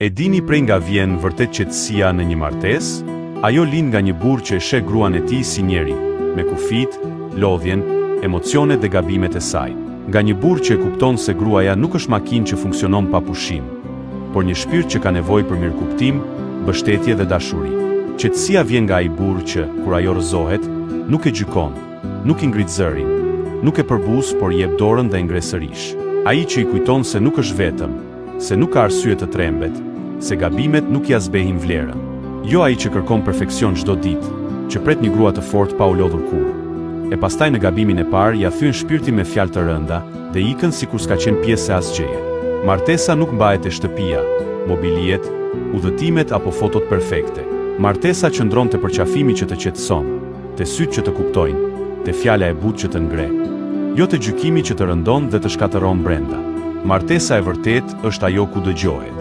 E dini prej nga vjen vërtet qetësia në një martesë? Ajo lind nga një burrë që e sheh gruan e tij si njeri, me kufit, lodhjen, emocionet dhe gabimet e saj. Nga një burrë që e kupton se gruaja nuk është makinë që funksionon pa pushim, por një shpirt që ka nevojë për mirëkuptim, mbështetje dhe dashuri. Qetësia vjen nga ai burrë që, kur ajo rrëzohet, nuk e gjykon, nuk i ngrit zërin, nuk e përbuz, por i jep dorën dhe e ngre sërish. Ai që i kujton se nuk është vetëm, se nuk ka arsye të trembet, se gabimet nuk ja zbehin vlerën. Jo ai që kërkon perfekcion çdo ditë, që pret një grua të fortë pa u lodhur kurrë. E pastaj në gabimin e parë ja thyen shpirtin me fjalë të rënda dhe ikën sikur s'ka qenë pjesë e asgjëje. Martesa nuk mbahet te shtëpia, mobiliet, udhëtimet apo fotot perfekte. Martesa qëndron te përqafimi që të qetëson, te sytë që të kuptojnë, te fjala e butë që të ngre, jo te gjykimi që të rëndon dhe të shkatëron brenda. Martesa e vërtet është ajo ku dëgjohet.